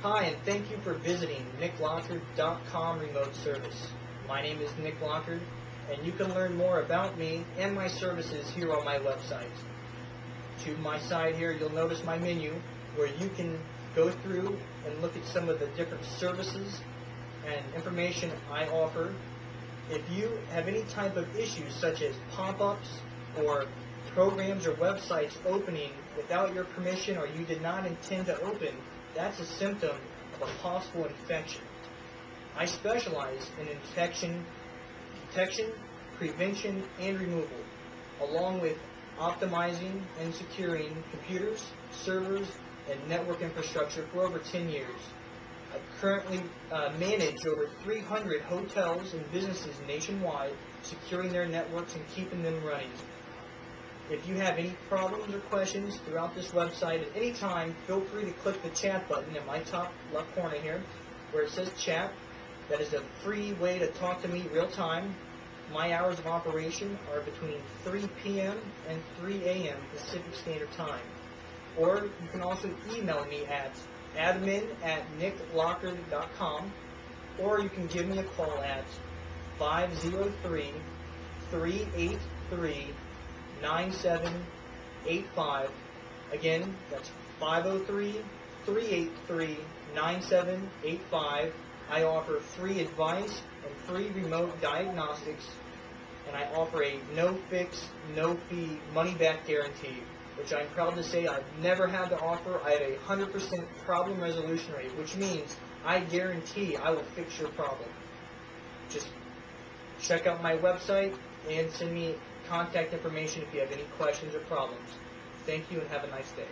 Hi, and thank you for visiting nicklockard.com remote service. My name is Nick Lockard, and you can learn more about me and my services here on my website. To my side here, you'll notice my menu where you can go through and look at some of the different services and information I offer. If you have any type of issues such as pop-ups or programs or websites opening without your permission or you did not intend to open, that's a symptom of a possible infection. I specialize in infection detection, prevention, and removal, along with optimizing and securing computers, servers, and network infrastructure for over 10 years. I currently manage over 300 hotels and businesses nationwide, securing their networks and keeping them running. If you have any problems or questions throughout this website at any time, feel free to click the chat button in my top left corner here where it says chat. That is a free way to talk to me real time. My hours of operation are between 3 p.m. and 3 a.m. Pacific Standard Time. Or you can also email me at admin@nicklockard.com, or you can give me a call at 503-383-9785. Again, that's 503-383-9785. I offer free advice and free remote diagnostics, and I offer a no-fix, no-fee money-back guarantee, which I'm proud to say I've never had to offer. I have a 100% problem resolution rate, which means I guarantee I will fix your problem. Just check out my website and send me contact information if you have any questions or problems. Thank you and have a nice day.